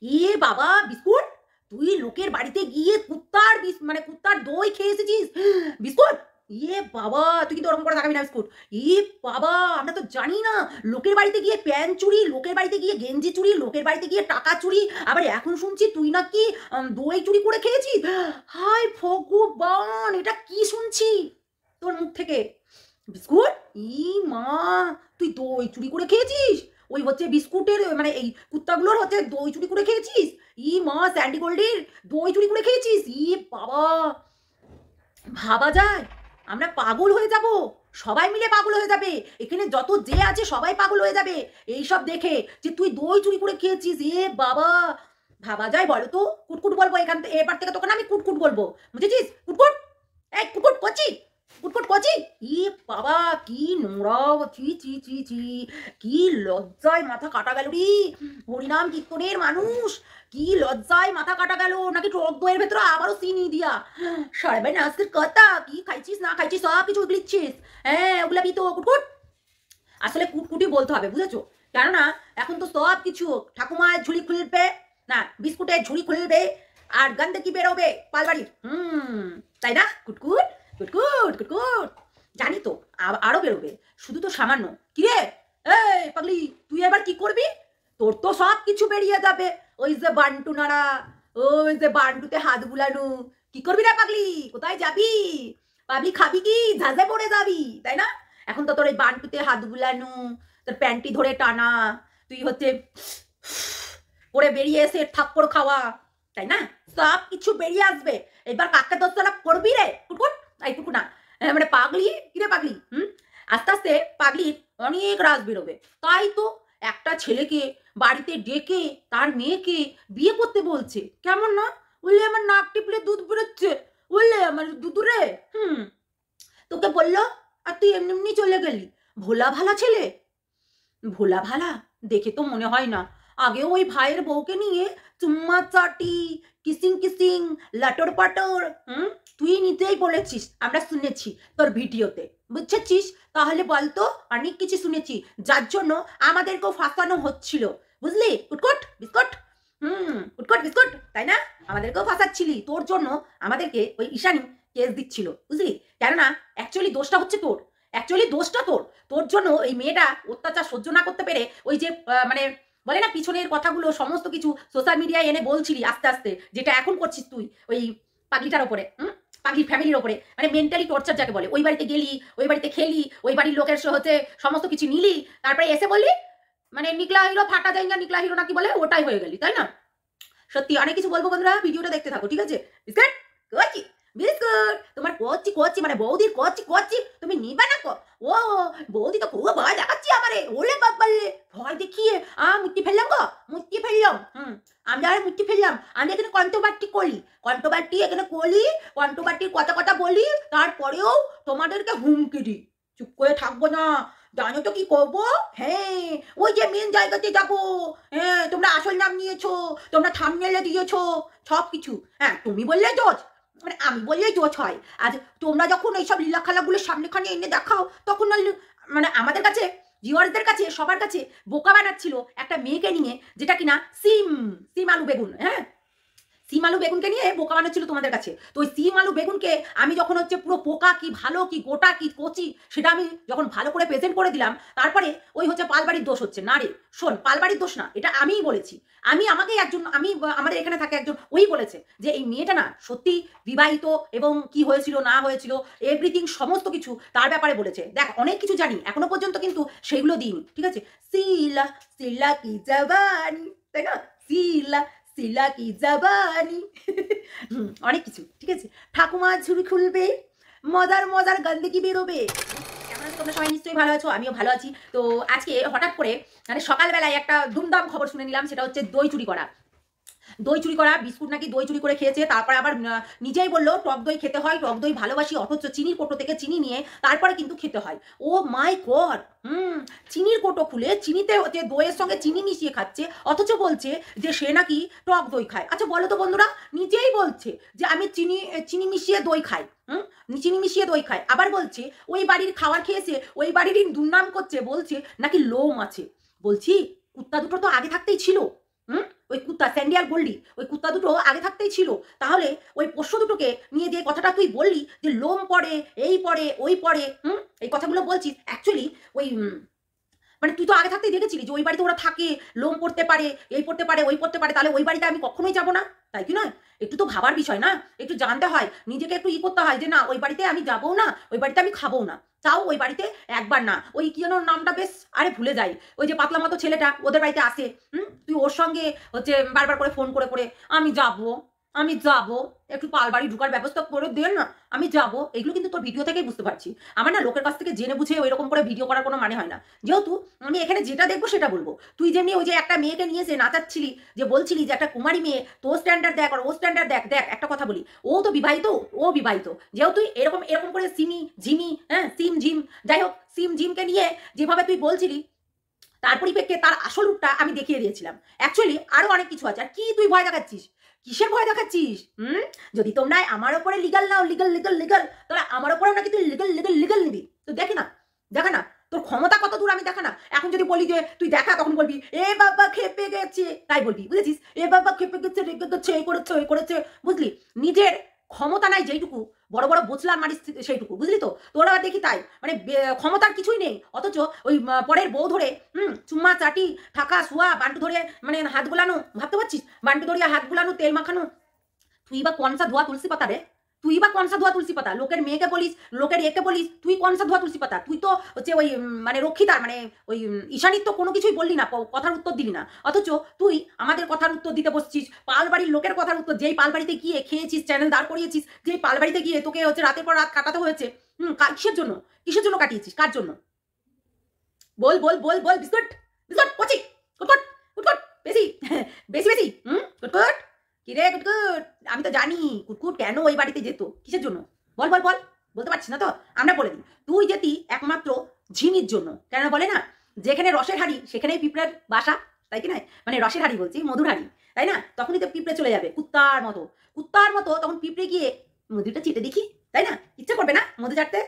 এ বাবা বিস্কুট, তুই লোকের বাড়িতে গিয়ে কুত্তার মানে কুত্তার দই খেয়ে এসেছিস বিস্কুট। ইয়ে বাবা, তুই কিন্তু ওরকম করে থাকবি না বিস্কুট। ই বাবা, আমরা তো জানি না লোকের বাড়িতে গিয়ে প্যান্ট চুরি, লোকের বাড়িতে গিয়ে গেঞ্জি চুরি, লোকের বাড়িতে গিয়ে টাকা চুরি, আবার এখন শুনছি তুই নাকি দই চুরি করে খেয়েছিস। হায় ভগবান, এটা কি শুনছি তোর মুখ থেকে বিস্কুট। ই মা, তুই দই চুরি করে খেয়েছিস? ওই হচ্ছে বিস্কুটের মানে এই কুত্তাগুলোর হচ্ছে দই চুরি করে খেয়েছিস? ই মা, স্যান্ডি গোল্ডের দই চুরি করে খেয়েছিস? ই বাবা, ভাবা যায় আমরা পাগল হয়ে যাব, সবাই মিলে পাগল হয়ে যাবে, এখানে যত যে আছে সবাই পাগল হয়ে যাবে এইসব দেখে যে তুই দই চুরি করে খেয়েছিস। এ বাবা, ভাবা যায় বলো তো? কুটকুট বলবো এখান থেকে, এবার থেকে তোকে না আমি কুটকুট বলবো, বুঝেছিস? কুটকুট, এই কুটকুট করছি, কুটকুট করছি। ই বাবা, কি নোংরা, চি চি চি চি, কি লজ্জায় মাথা কাটা গেল রে। হরিনাম কীর্তনের মানুষ, কি লজ্জায় মাথা কাটা গেল, নাকি টক দইয়ের ভেতরে আবারও চিনি দিয়া। সর্বনাশের কথা, কি খাইছিস না খাইছিস সব কিছু উগলিচ্ছিস। হ্যাঁ, ওগুলা তো কুটকুট, আসলে কুটকুটি বলতে হবে, বুঝেছো? কেননা এখন তো সব কিছু ঠাকুমার ঝুড়ি খুলবে না, বিস্কুটের ঝুড়ি খুলবে, আর গন্ধকি বেরোবে পালবাড়ির। তাই না? কুটকুট কুটকুট কুটকুট, জানি তো আরো বেরোবে, শুধু তো সামান্য। কিরে এই পাগলি, তুই এবার কি করবি? তোর তো সব কিছু বেরিয়ে যাবে। ওই যে বান্টু নাড়া, ওই যে বান্টুতে হাত বুলানো, কি করবি রে পাগলি? কোথায় যাবি? পাবি খাবি কি? ঝাঁঝে পড়ে যাবি, তাই না? এখন তো তোর এই বান্টুতে হাত বুলানো, তোর প্যান্টি ধরে টানা, তুই হচ্ছে পরে বেরিয়ে এসে থাপ্পড় খাওয়া, তাই না? সব কিছু বেরিয়ে আসবে। এবার কাকে দোষটা করবি রে কুটকুট? এই কুটকুট না, মানে পাগলি, কিরে পাগলি, আস্তে আস্তে পাগলির অনেক রাজ বেরোবে। তাই তো একটা ছেলেকে বাড়িতে ডেকে তার মেয়েকে বিয়ে করতে বলছে। কেমন না? বললে আমার নাক টিপলে দুধ বেরোচ্ছে, বললে আমার দুধ রে। তোকে বললো আর তুই এমনি এমনি চলে গেলি। ভোলা ভালা ছেলে, ভোলা ভালা দেখে তো মনে হয় না। আগেও ওই ভাইয়ের বউকে নিয়ে চুম্মা চাটি, কিসিং কিসিং, লাটর পাটর, তুই নিতেই বলেছিস, আমরা শুনেছি তোর ভিডিওতে, বুঝেছিস? তাহলে বলতো, অনেক কিছু শুনেছি, যার জন্য আমাদেরকেও ফাঁসানো হচ্ছিল, বুঝলি কুটকুট বিস্কুট? কুটকুট বিস্কুট, তাই না? আমাদেরকেও ফাঁসাচ্ছিলি, তোর জন্য আমাদেরকে ওই ঈশানী কেস দিচ্ছিল, বুঝলি? কেননা অ্যাকচুয়ালি দোষটা হচ্ছে তোর, অ্যাকচুয়ালি দোষটা তোর। তোর জন্য এই মেয়েটা অত্যাচার সহ্য না করতে পেরে ওই যে মানে বলে না পিছনের কথাগুলো সমস্ত কিছু সোশ্যাল মিডিয়ায় এনে বলছিলি আস্তে আস্তে, যেটা এখন করছিস তুই ওই পাগলিটার ওপরে, পাগলি ফ্যামিলির ওপরে, মানে মেন্টালি টর্চার যাকে বলে। ওই বাড়িতে গেলি, ওই বাড়িতে খেলি, ওই বাড়ির লোকের হচ্ছে সমস্ত কিছু নিলি, তারপরে এসে বললি মানে নিকলা হিরো ফাটা যায় না, নিকলা হিরো নাকি বলে, ওটাই হয়ে গেলি, তাই না? সত্যি অনেক কিছু বলবো বন্ধুরা, ভিডিওটা দেখতে থাকো, ঠিক আছে? বিস্কুট করছি, বিস্কুট তোমার করছি করছি মানে বৌদির করছি করছি, তুমি নিবা না? ও বৌদি তো খুব ভয় দেখাচ্ছি আমারে, ওলে বাপ বললে ভয় দেখিয়ে মুক্তি ফেললাম গো, মুক্তি ফেললাম। আমরা আর মুক্তি ফেললাম, আমি এখানে কণ্ঠবাট্টি করি, কণ্ঠবাট্টি এখানে করি, কণ্ঠবাট্টির কথা কথা বলি, তারপরেও তোমাদেরকে হুমকি দিই। চুপ করে থাকবো না, জানো তো কি করবো? হ্যাঁ, ওই যে মেন জায়গাতে যাবো। হ্যাঁ, তোমরা আসল নাম নিয়েছো, তোমরা থাম্বনেলে দিয়েছো, সব কিছু। হ্যাঁ, তুমি বললে জজ, মানে আমি বললেই জজ হয়। আর তোমরা যখন এইসব লীলা খেলাগুলো সামনেখানে এনে দেখাও, তখন মানে আমাদের কাছে, ভিউয়ার্সদের কাছে, সবার কাছে বোকা বানাচ্ছিল একটা মেয়েকে নিয়ে, যেটা কিনা সিম আলু বেগুন, হ্যাঁ, সিম আলু বেগুনকে নিয়ে বোকা বানাচ্ছিল তোমাদের কাছে। তো ওই সিম আলু বেগুনকে আমি যখন হচ্ছে পুরো পোকা কি ভালো কি গোটা কি কচি, সেটা আমি যখন ভালো করে প্রেজেন্ট করে দিলাম, তারপরে ওই হচ্ছে পালবাড়ির দোষ হচ্ছে। না রে শোন, পালবাড়ির দোষ না, এটা আমিই বলেছি। আমাকেই একজন, আমাদের এখানে থাকে একজন, ওই বলেছে যে এই মেয়েটা না সত্যি বিবাহিত, এবং কি হয়েছিল না হয়েছিল এভরিথিং সমস্ত কিছু তার ব্যাপারে বলেছে। দেখ, অনেক কিছু জানি, এখনো পর্যন্ত কিন্তু সেগুলো দিইনি, ঠিক আছে? সিলা সিলা কি জবানি, তাই না? সিলা সিলা কি জবানি, অনেক কিছু, ঠিক আছে? ঠাকুমা ঝুড়ি খুলবে, মজার মজার গন্ধকি বেরোবে। কেমন আছো তোমরা সবাই? নিশ্চয়ই ভালো আছো, আমিও ভালো আছি। তো আজকে হঠাৎ করে মানে সকালবেলায় একটা ধুমধাম খবর শুনে নিলাম, সেটা হচ্ছে দই চুরি করা। দই চুরি করা, বিস্কুট নাকি দই চুরি করে খেয়েছে, তারপরে আবার নিজেই বললো টক দই খেতে হয়, টক দই ভালোবাসি, অথচ চিনির কোটো থেকে চিনি নিয়ে তারপরে কিন্তু খেতে হয়। ও মাই গড, চিনির কোটো খুলে চিনিতে হচ্ছে দইয়ের সঙ্গে চিনি মিশিয়ে খাচ্ছে, অথচ বলছে যে সে নাকি টক দই খায়। আচ্ছা বলো তো বন্ধুরা, নিজেই বলছে যে আমি চিনি মিশিয়ে দই খাই, চিনি মিশিয়ে দই খায়, আবার বলছে ওই বাড়ির খাবার খেয়েছে, ওই বাড়ির দুর্নাম করছে, বলছে নাকি লোম আছে। বলছি কুত্তা দুটো তো আগে থাকতেই ছিল, ওই কুত্তা স্যান্ডি আর গোল্ডি, ওই কুত্তা দুটো আগে থাকতেই ছিল। তাহলে ওই পোষ্য দুটোকে নিয়ে যে কথাটা তুই বললি যে লোম পড়ে, এই পড়ে, ওই পড়ে, এই কথাগুলো বলছিস, অ্যাকচুয়ালি ওই মানে তুই তো আগে থাকতেই দেখেছিলি যে ওই বাড়িতে ওরা থাকে, লোম পড়তে পারে, এই পড়তে পারে, ওই পড়তে পারে, তাহলে ওই বাড়িতে আমি কখনোই যাবো না, তাই কি নয়? একটু তো ভাবার বিষয় না, একটু জানতে হয়, নিজেকে একটু করতে হয় যে না ওই বাড়িতে আমি যাবো না, ওই বাড়িতে আমি খাবো না, তাও ওই বাড়িতে একবার না, ওই কি যেন নামটা বেশ, আরে ভুলে যাই, ওই যে পাতলা মতো ছেলেটা ওদের বাড়িতে আসে, তুই ওর সঙ্গে হচ্ছে বারবার করে ফোন করে করে আমি যাবো, আমি যাবো, একটু পালবাড়ি ঢুকার ব্যবস্থা করে দেন না, আমি যাবো। এগুলো কিন্তু তোর ভিডিও থেকেই বুঝতে পারছি। আমার না লোকের কাছ থেকে জেনে বুঝে ওই রকম করে ভিডিও করার কোনো মানে হয় না, যেহেতু আমি এখানে যেটা দেখবো সেটা বলবো। তুই যেমনি ওই যে একটা মেয়েকে নিয়ে এসে নাচাচ্ছিলি, যে বলছিলি যে একটা কুমারী মেয়ে, তোর স্ট্যান্ডার্ড দেখ আর ও স্ট্যান্ডার্ড দেখ, দেখ একটা কথা বলি, ও তো বিবাহিত, ও বিবাহিত, যেহেতু তুই এরকম এরকম করে সিমি ঝিমি, হ্যাঁ সিম ঝিম, যাই হোক সিম ঝিমকে নিয়ে যেভাবে তুই বলছিলি, তার পরিপ্রেক্ষিতে তার আসল রূপটা আমি দেখিয়ে দিয়েছিলাম। অ্যাকচুয়ালি আরো অনেক কিছু আছে। আর কি তুই ভয় দেখাচ্ছিস? কিসের ভয় দেখাচ্ছিস? যদি তোমরা আমার ওপরে লিগাল নাও, লিগাল লিগাল লিগাল, তাহলে আমার ওপরেও নাকি তুই লিগাল লিগাল লিগাল নিবি। তো দেখি না, দেখা না তোর ক্ষমতা কত দূর, আমি দেখা না। এখন যদি বলি যে তুই দেখা, তখন বলবি এ বাবা খেপে গেছে, তাই বলবি, বুঝেছিস? এ বাবা খেপে গেছে, রেগে গেছে, এই করেছে ওই করেছে, বুঝলি? নিজের ক্ষমতা নাই যেইটুকু, বড় বড় বোচলার মারিস সেইটুকু, বুঝলি তো? তোরা দেখি তাই, মানে ক্ষমতার কিছুই নেই, অথচ ওই পরের বউ ধরে চুম্মা চাটি, থাকা শুয়া, বান্টু ধরে মানে হাত গুলানো, ভাবতে পারছিস? বান্টু ধরিয়া হাত গুলানো, তেল মাখানো। তুই বা কনসা ধোয়া তুলসী পাতা রে? তুই বা কনসা ধোয়া তুলসী পাতা? লোকের মেয়েকে বলিস, লোকের একে বলিস, তুই কনসা ধোয়া তুলসী পাতা? তুই তো হচ্ছে ওই মানে রক্ষিতার মানে ওই ঈশানীর তো কোনো কিছুই বললি না, কথার উত্তর দিলি না, অথচ তুই আমাদের কথার উত্তর দিতে বসছিস। পালবাড়ির লোকের কথার উত্তর, যেই পালবাড়িতে গিয়ে খেয়েছিস, চ্যানেল দাঁড় করিয়েছিস, যেই পালবাড়িতে গিয়ে তোকে হচ্ছে রাতের পর রাত কাটাতে হয়েছে, কিসের জন্য, কিসের জন্য কাটিয়েছিস, কার জন্য? বল বল বল বল। বিস্কুট বিস্কুট পচি, কুটকুট কুটকুট, বেশি বেশি বেশি, কুটকুট কিরে কুটকুট, আমি তো জানি কুটকুট কেন ওই বাড়িতে যেত, কিসের জন্য, বল বল বল। বলতে পারছিস না তো? আমরা বলে দিই, তুই যেতি একমাত্র ঝিমির জন্য। কেন বলে না, যেখানে রসের হাড়ি সেখানেই পিঁপড়ের বাসা, তাই কি না? মানে রসের হাড়ি বলছি, মধুর হাড়ি, তাই না? তখনই তো পিঁপড়ে চলে যাবে কুত্তার মতো, কুত্তার মতো। তখন পিঁপড়ে গিয়ে মধুটা চেটে দেখি, তাই না? ইচ্ছা করবে না মধু চাটতে?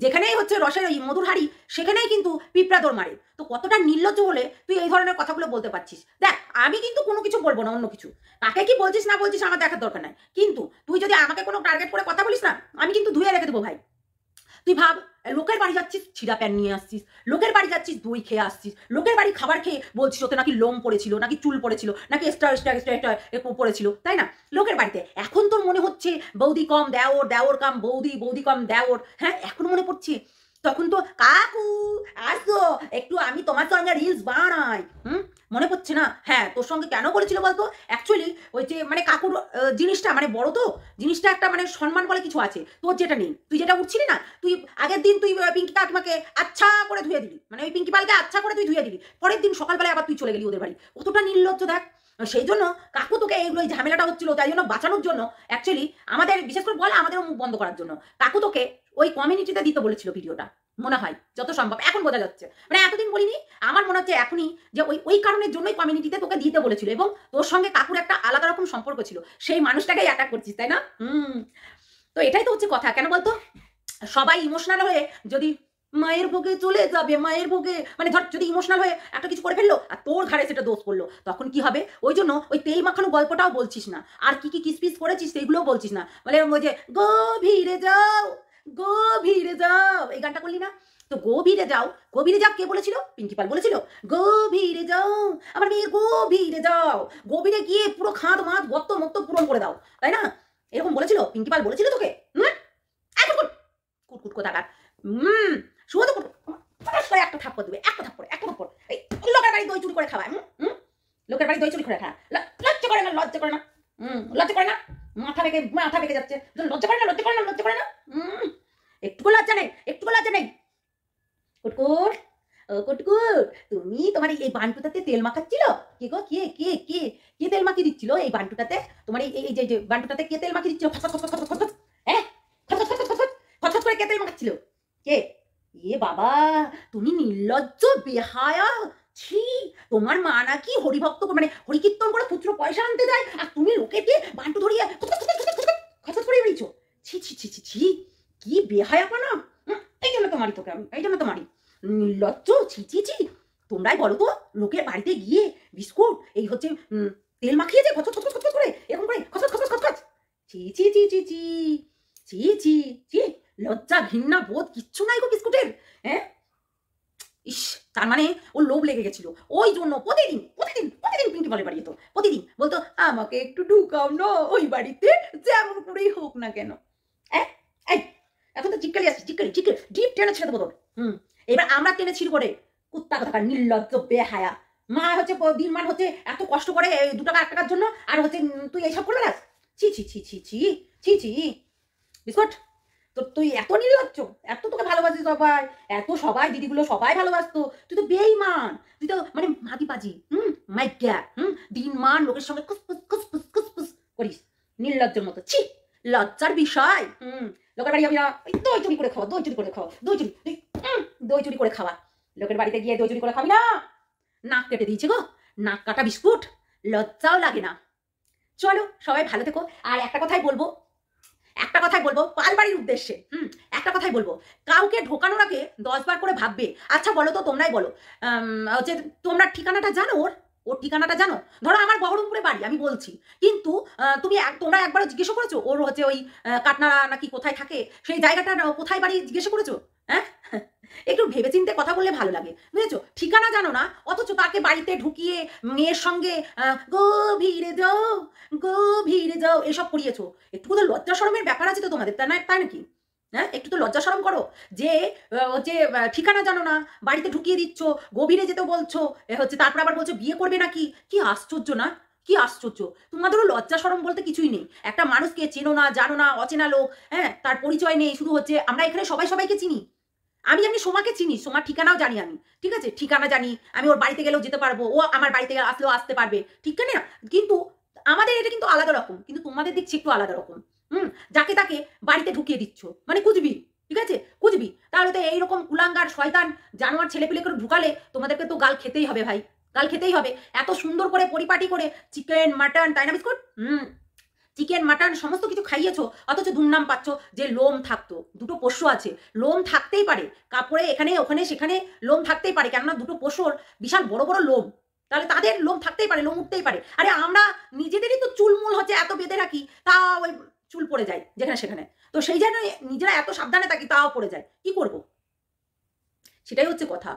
যেখানেই হচ্ছে রসের ওই মধুর হাড়ি, সেখানেই কিন্তু পিঁপড়া দৌড় মারে। তো কতটা নির্লজ্জ হলে তুই এই ধরনের কথাগুলো বলতে পারছিস? দেখ, আমি কিন্তু কোনো কিছু বলবো না, অন্য কিছু, কাকে কি বলছিস না বলছিস আমার দেখার দরকার নাই, কিন্তু তুই যদি আমাকে কোনো টার্গেট করে কথা বলিস না, আমি কিন্তু ধুয়ে রেখে দেবো ভাই। তুই ভাব, লোকের বাড়ি যাচ্ছিস ছিঁড়া প্যান নিয়ে আসছিস, লোকের বাড়ি যাচ্ছিস দই খেয়ে আসছিস, লোকের বাড়ি খাবার খেয়ে বলছিস ওতে নাকি লোম পড়েছিল, নাকি চুল পড়েছিল, নাকি এক্সট্রা এক্সট্রা এক্সট্রা এক্সট্রা পড়েছিল, তাই না? লোকের বাড়িতে এখন তোর মনে হচ্ছে বৌদি কম দেওর, দেওর কাম বৌদি, বৌদি কম দেওর, হ্যাঁ এখন মনে পড়ছে? তখন তো কাকু আসো একটু আমি তোমার সঙ্গে রিলস বানাই, মনে পড়ছে না? হ্যাঁ, তোর সঙ্গে কেন করেছিল বলতো? অ্যাকচুয়ালি ওই যে মানে কাকুর জিনিসটা মানে বড় তো, জিনিসটা একটা মানে সম্মান বলে কিছু আছে, তোর যেটা নেই। তুই যেটা উঠছিলি না, তুই আগের দিন তুই পিঙ্কি কাকিমাকে আচ্ছা করে ধুয়ে দিলি, মানে ওই পিঙ্কি পালকে আচ্ছা করে তুই ধুয়ে দিলি, পরের দিন সকালবেলায় আবার তুই চলে গেলি ওদের বাড়ি। কতটা নির্লজ্জ দেখ। সেই জন্য কাকু তোকে এইগুলো ঝামেলাটা হচ্ছিল, তাই জন্য বাঁচানোর জন্য, অ্যাকচুয়ালি আমাদের বিশেষ করে বলে আমাদেরও মুখ বন্ধ করার জন্য কাকু তোকে ওই কমিউনিটিতে দিতে বলেছিল ভিডিওটা, মনে হয় যত সম্ভব এখন বোঝা যাচ্ছে। মানে এতদিন বলিনি, আমার মনে হচ্ছে এখনই যে ওই ওই কারণের জন্যই কমিউনিটিতে তোকে দিতে বলেছিল, এবং তোর সঙ্গে কাকুর একটা আলাদা রকম সম্পর্ক ছিল, সেই মানুষটাকেই অ্যাটাক করছিস, তাই না? তো এটাই তো হচ্ছে কথা। কেন বলতো, সবাই ইমোশনাল হয়ে যদি মায়ের ভোগে চলে যাবে, মায়ের ভোগে মানে ধর যদি ইমোশনাল হয়ে একটা কিছু করে ফেললো আর তোর ঘাড়ে সেটা দোষ করলো, তখন কি হবে? ওই জন্য ওই তেল মাখানো গল্পটাও বলছিস না, আর কি কি কিসপিস করেছিস সেগুলোও বলছিস না। মানে ওই যে গভীরে যাও, গভীরে যাও, এই গানটা করলি না? তো গভীরে যাও, গভীরে যাও কে বলেছিল? পিঙ্কি পাল বলেছিল গভীরে যাও আমার মেয়ে, গভীরে যাও, গভীরে গিয়ে পুরো খাদ মাদ গত্ত মত্ত পূরণ করে দাও, তাই না? এরকম বলেছিল পিঙ্কি পাল, বলেছিল তোকে? কুটকুট কোথাকার, শুধু একটা থাপ্পড় দেবে, একটা থাপ্পড়, একটা থাপ্পড়। এই লোকের বাড়ি দই চুরি করে খাওয়া, লোকের বাড়ি দই চুরি করে খাওয়া, লজ্জা করে না, লজ্জা করে না, লজ্জা করে না, মাথা বেঁকে যাচ্ছে, লজ্জা করে না, লজ্জা করে না, লজ্জা করে না, একটুকু লজ্জা নেই, একটুকু লজ্জা নেই। কুটকুট, ও কুটকুট, তুমি তোমার এই বান্টুটাতে তেল মাখাচ্ছিল? কে গো, কে কে কে কে তেল মাখিয়ে দিচ্ছিল এই বান্টুটাতে? তোমার এই যে বান্টুটাতে কে তেল মাখিয়ে দিচ্ছিল? হ্যাঁ, খচখচ করে কে তেল মাখাচ্ছিল? কে? এ বাবা, তুমি নির্লজ্জ বেহায়া, ছি! তোমার মা নাকি হরিভক্ত মানে হরিকীর্তন করে পুত্র পয়সা আনতে যায়, আর তুমি লোকেকে বান্টু ধরিয়ে খচখচ করে বেরিয়েছো। ছি ছি ছি ছি ছি, কি বেহায়াপনা! এই জন্য তো মারি তোকে আমি, এই জন্য তো মারি, নির্লজ্জ, ছি ছি ছি। তোমরাই বলো তো, লোকের বাড়িতে গিয়ে বিস্কুট এই হচ্ছে তেল মাখিয়ে যে খচ খচ খচ করে এরকম করে খচ খচ খচ খচ, ছি ছি ছি ছি ছি ছি ছি ছি, লজ্জা ঘৃণা বোধ কিচ্ছু নাই গো বিস্কুটের। হ্যাঁ, ইস, তার মানে ওর লোভ লেগে গেছিল, ওই জন্য প্রতিদিন প্রতিদিন প্রতিদিন পিঙ্কি বলে বাড়ি যেত, প্রতিদিন বলতো আমাকে একটু ঢুকাও না ওই বাড়িতে, যেমন করেই হোক না কেন। এই, এখন তো চিৎকালি আসছে, চিৎকালি চিৎকালি ডিপ টেনে ছেড়ে দেবো তোর। এবার আমরা টেনে ছিল করে কুত্তা কোথাকার নির্লজ্জ বেহায়া। মা হচ্ছে দিনমান হচ্ছে এত কষ্ট করে 2 টাকা 1 টাকার জন্য, আর হচ্ছে তুই এইসব করবে না। ছি ছি ছি ছি ছি ছি ছি বিস্কুট, তো তুই এত নির্লজ্জ, এত তোকে ভালোবাসি সবাই, এত সবাই দিদিগুলো সবাই ভালোবাসতো, তুই তো বেইমান, তুই তো মানে মাগিবাজি, মাইক্যা, দিনমান লোকের সঙ্গে কুসপুস কুসপুস কুসপুস করিস নির্লজ্জের মতো। ছি, লজ্জার বিষয়। লোকের বাড়ি যাবি না, দই চুরি করে খাওয়া, দই চুরি করে খাওয়া, দই চুরি, দই চুরি করে খাওয়া, লোকের বাড়িতে গিয়ে দই চুরি করে খাবি না। নাক কেটে দিয়েছে গো, নাক কাটা বিস্কুট, লজ্জাও লাগে না। চলো সবাই ভালো থেকো। আর একটা কথাই বলবো, একটা কথাই বলবো পালবাড়ির উদ্দেশ্যে, একটা কথাই বলবো, কাউকে ঢোকানোর আগে 10 বার করে ভাববে। আচ্ছা বলো তো, তোমরাই বলো, হচ্ছে তোমরা ঠিকানাটা জানো, ওর ওর ঠিকানাটা জানো? ধরো আমার বহরমপুরে বাড়ি, আমি বলছি, কিন্তু তোমরা একবারও জিজ্ঞেস করেছো ওর হচ্ছে ওই কাটনাড়া নাকি কোথায় থাকে, সেই জায়গাটা কোথায় বাড়ি জিজ্ঞেস করেছো? হ্যাঁ, একটু ভেবেচিন্তে কথা বললে ভালো লাগে, বুঝেছো? ঠিকানা জানো না, অথচ তাকে বাড়িতে ঢুকিয়ে মেয়ের সঙ্গে গভীরে যাও গভীরে যাও এসব করিয়েছো। একটু তো লজ্জা শরমের ব্যাপার আছে তো তোমাদের, তাই নাকি? হ্যাঁ, একটু তো লজ্জা শরম করো যে হচ্ছে ঠিকানা জানো না, বাড়িতে ঢুকিয়ে দিচ্ছ, গভীরে যেতে বলছো, হচ্ছে তারপর আবার বলছো বিয়ে করবে নাকি। কি আশ্চর্য না, কি আশ্চর্য! তোমাদেরও লজ্জা শরম বলতে কিছুই নেই। একটা মানুষকে চেনো না, জানো না, অচেনা লোক, হ্যাঁ, তার পরিচয় নেই, শুধু হচ্ছে আমরা এখানে সবাই সবাইকে চিনি। আমি সোমাকে চিনি, সোমার ঠিকানাও জানি আমি, ঠিক আছে, ঠিকানা জানি আমি, ওর বাড়িতে গেলেও যেতে পারবো, ও আমার বাড়িতে আসলেও আসতে পারবে, ঠিক না? কিন্তু আমাদের এটা কিন্তু আলাদা রকম, কিন্তু তোমাদের দেখছি একটু আলাদা রকম। যাকে তাকে বাড়িতে ঢুকিয়ে দিচ্ছ, মানে কুচবি, ঠিক আছে, কুচবি। তাহলে তো এইরকম কুলাঙ্গার শয়তান জানোয়ার ছেলেপিলে করে ঢুকালে তোমাদেরকে তো গাল খেতেই হবে ভাই, গাল খেতেই হবে। এত সুন্দর করে পরিপাটি করে চিকেন মাটন, তাই না বিস্কুট? চিকেন মাটন সমস্ত কিছু খাইয়েছো, অথচ দুর্নাম পাচ্ছ যে লোম থাকতো। দুটো পোষ্য আছে, লোম থাকতেই পারে, কাপড়ে এখানে ওখানে সেখানে লোম থাকতেই পারে, কেননা দুটো পোষ্যর বিশাল বড় বড় লোম, তাহলে তাদের লোম থাকতেই পারে, লোম উঠতেই পারে। আরে আমরা নিজেদেরই তো চুলমুল হচ্ছে এত বেঁধে রাখি, তা ওই চুল পড়ে যায় যেখানে সেখানে, তো সেই জন্য নিজেরা এত সাবধানে থাকি, তাও পড়ে যায়, কি করব? সেটাই হচ্ছে কথা।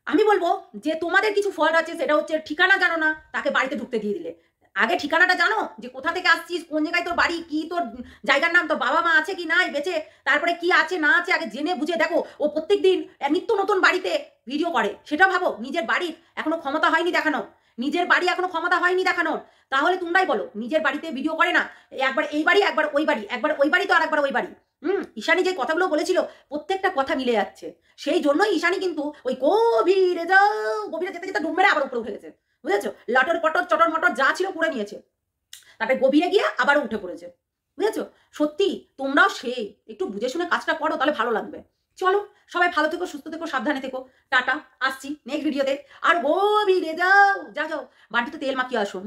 আমি বলবো যে তোমাদের কিছু ফল্ট আছে, সেটা হচ্ছে ঠিকানা জানো না, তাকে বাড়িতে ঢুকতে দিয়ে দিলে। আগে ঠিকানাটা জানো, যে কোথা থেকে আসছিস, কোন জায়গায় তোর বাড়ি, কি তোর জায়গার নাম, তোর বাবা মা আছে কি নাই বেঁচে, তারপরে কি আছে না আছে আগে জেনে বুঝে দেখো। ও প্রত্যেকদিন নিত্য নতুন বাড়িতে ভিডিও করে, সেটা ভাবো। নিজের বাড়ির এখনো ক্ষমতা হয়নি দেখানো, নিজের বাড়ি এখনো ক্ষমতা হয়নি দেখানোর, তাহলে তোমরাই বলো নিজের বাড়িতে ভিডিও করে না, একবার এই বাড়ি একবার ওই বাড়ি, একবার ওই বাড়ি তো আর একবার ওই বাড়ি। ঈশানী যে কথাগুলো বলেছিল প্রত্যেকটা কথা মিলে যাচ্ছে, সেই জন্যই ঈশানী কিন্তু ওই গভীরে যাও, গভীরে যেতে যেতে ডুব মেরে আবার উপরে উঠে গেছে, বুঝেছো? লটর পটর চটর মটর যা ছিল পুরো নিয়েছে, তারপরে গভীরে গিয়ে আবারও উঠে পড়েছে, বুঝেছো? সত্যি তোমরাও সেই একটু বুঝে শুনে কাজটা করো, তাহলে ভালো লাগবে। চলো সবাই ভালো থেকো, সুস্থ থেকো, সাবধানে থেকো, টাটা, আসছি নেক্সট ভিডিওতে। আর গভীরে যাও, যাও বাড়িতে তেল মাখিয়ে আসো।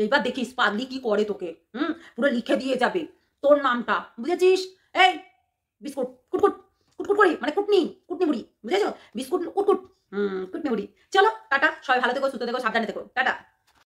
এইবার দেখিস পাগলি কি করে তোকে, পুরো লিখে দিয়ে যাবে তোর নামটা, বুঝেছিস? এই বিস্কুট কুটকুট, কুটকুট করি মানে কুটনি, কুটনি বুড়ি, বুঝেছো? বিস্কুট কুটকুট, কুটনি বুড়ি। চলো টাটা, সবাই ভালো থেকো, সুস্থ থেকো, সাবধানে থেকো, টাটা।